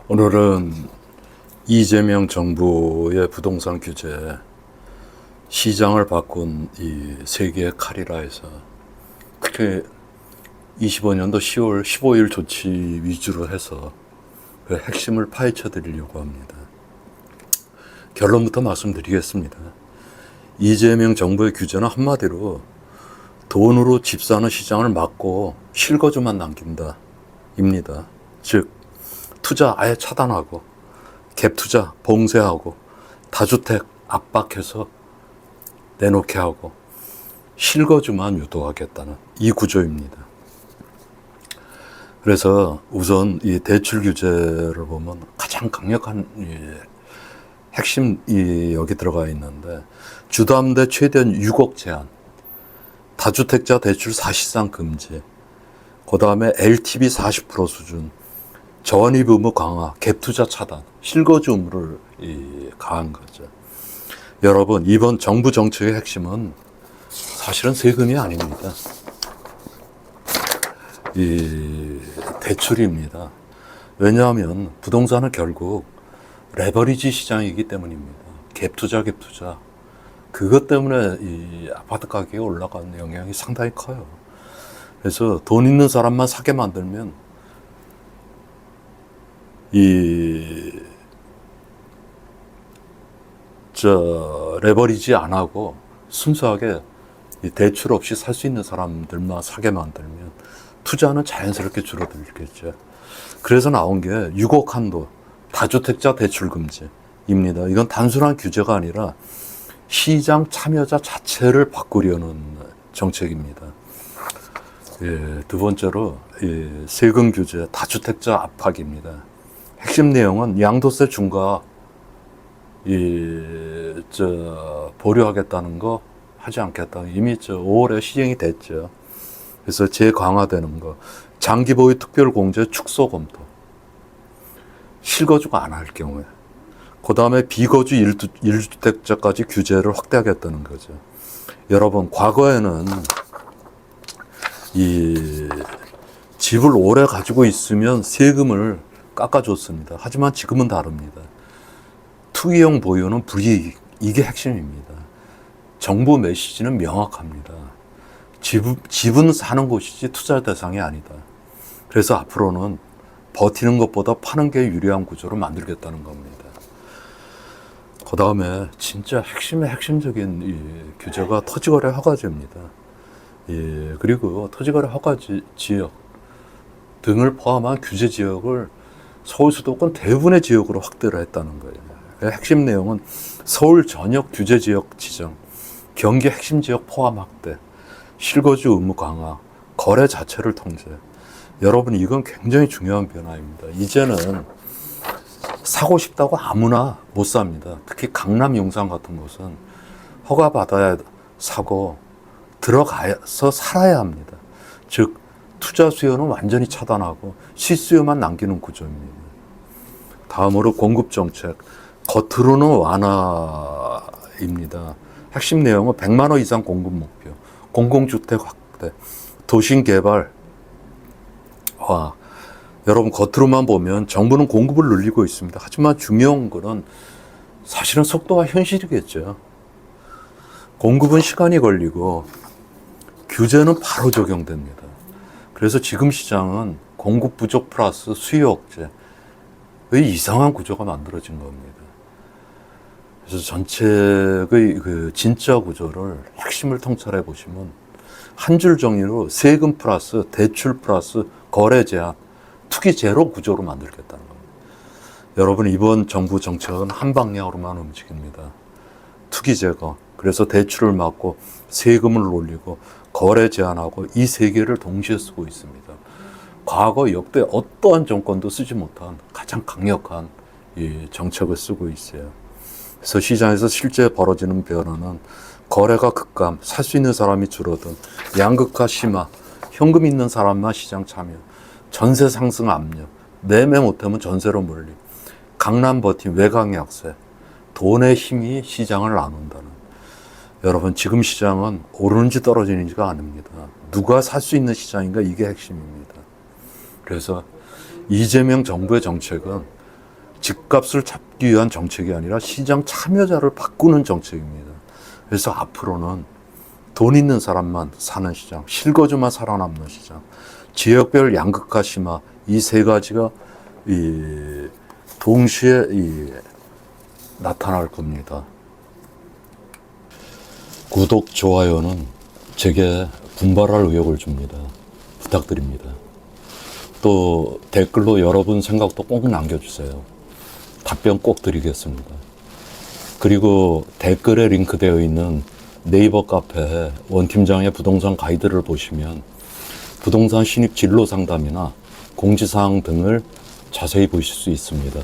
오늘은 이재명 정부의 부동산 규제, 시장을 바꾼 이 세계의 칼이라 해서 그렇게 25년도 10월 15일 조치 위주로 해서 그 핵심을 파헤쳐 드리려고 합니다. 결론부터 말씀드리겠습니다. 이재명 정부의 규제는 한마디로 돈으로 집 사는 시장을 막고 실거주만 남긴다 입니다. 즉 투자 아예 차단하고 갭 투자 봉쇄하고 다주택 압박해서 내놓게 하고 실거주만 유도하겠다는 이 구조입니다. 그래서 우선 이 대출 규제를 보면 가장 강력한 핵심이 여기 들어가 있는데, 주담대 최대한 6억 제한, 다주택자 대출 사실상 금지, 그 다음에 LTV 40% 수준, 전입 의무 강화, 갭 투자 차단, 실거주 의무를 가한 거죠. 여러분, 이번 정부 정책의 핵심은 사실은 세금이 아닙니다. 이 대출입니다. 왜냐하면 부동산은 결국 레버리지 시장이기 때문입니다. 갭 투자. 그것 때문에 이 아파트 가격이 올라가는 영향이 상당히 커요. 그래서 돈 있는 사람만 사게 만들면 레버리지 안 하고 순수하게 대출 없이 살 수 있는 사람들만 사게 만들면 투자는 자연스럽게 줄어들겠죠. 그래서 나온 게 6억 한도 다주택자 대출 금지입니다. 이건 단순한 규제가 아니라 시장 참여자 자체를 바꾸려는 정책입니다. 두 번째로 세금 규제, 다주택자 압박입니다. 핵심 내용은 양도세 중과 보류하겠다는 거 하지 않겠다. 이미 5월에 시행이 됐죠. 그래서 재강화되는 거, 장기 보유 특별 공제 축소 검토, 실거주가 안 할 경우에, 그 다음에 비거주 1주택자까지 규제를 확대하겠다는 거죠. 여러분, 과거에는 이 집을 오래 가지고 있으면 세금을 깎아줬습니다. 하지만 지금은 다릅니다. 투기용 보유는 불이익, 이게 핵심입니다. 정부 메시지는 명확합니다. 집은 사는 곳이지 투자 대상이 아니다. 그래서 앞으로는 버티는 것보다 파는 게 유리한 구조를 만들겠다는 겁니다. 그 다음에 진짜 핵심적인 이 규제가 토지거래 허가제입니다. 그리고 토지거래 허가 지역 등을 포함한 규제 지역을 서울 수도권 대부분의 지역으로 확대를 했다는 거예요. 핵심 내용은 서울 전역 규제 지역 지정, 경기 핵심 지역 포함 확대, 실거주 의무 강화, 거래 자체를 통제. 여러분, 이건 굉장히 중요한 변화입니다. 이제는 사고 싶다고 아무나 못 삽니다. 특히 강남 용산 같은 곳은 허가 받아야 사고 들어가서 살아야 합니다. 즉 투자 수요는 완전히 차단하고 실수요만 남기는 구조입니다. 다음으로 공급 정책, 겉으로는 완화입니다. 핵심 내용은 100만 호 이상 공급 목표, 공공주택 확대, 도심 개발. 여러분, 겉으로만 보면 정부는 공급을 늘리고 있습니다. 하지만 중요한 거는 사실은 속도와 현실이겠죠. 공급은 시간이 걸리고 규제는 바로 적용됩니다. 그래서 지금 시장은 공급 부족 플러스 수요 억제의 이상한 구조가 만들어진 겁니다. 그래서 전체의 그 진짜 구조를 핵심을 통찰해 보시면 한 줄 정리로 세금 플러스 대출 플러스 거래 제한, 투기 제로 구조로 만들겠다는 겁니다. 여러분, 이번 정부 정책은 한 방향으로만 움직입니다. 투기 제거, 그래서 대출을 막고 세금을 올리고 거래 제한하고 이 세 개를 동시에 쓰고 있습니다. 과거 역대 어떠한 정권도 쓰지 못한 가장 강력한 이 정책을 쓰고 있어요. 그래서 시장에서 실제 벌어지는 변화는 거래가 급감, 살 수 있는 사람이 줄어든 양극화 심화, 현금 있는 사람만 시장 참여, 전세 상승 압력, 매매 못하면 전세로 몰림, 강남 버팀, 외곽 약세, 돈의 힘이 시장을 나눈다는. 여러분, 지금 시장은 오르는지 떨어지는지가 아닙니다. 누가 살 수 있는 시장인가, 이게 핵심입니다. 그래서 이재명 정부의 정책은 집값을 잡기 위한 정책이 아니라 시장 참여자를 바꾸는 정책입니다. 그래서 앞으로는 돈 있는 사람만 사는 시장, 실거주만 살아남는 시장, 지역별 양극화 심화, 이 세 가지가 동시에 나타날 겁니다. 구독, 좋아요는 제게 분발할 의욕을 줍니다. 부탁드립니다. 또 댓글로 여러분 생각도 꼭 남겨주세요. 답변 꼭 드리겠습니다. 그리고 댓글에 링크되어 있는 네이버 카페 원팀장의 부동산 가이드를 보시면 부동산 신입 진로 상담이나 공지사항 등을 자세히 보실 수 있습니다.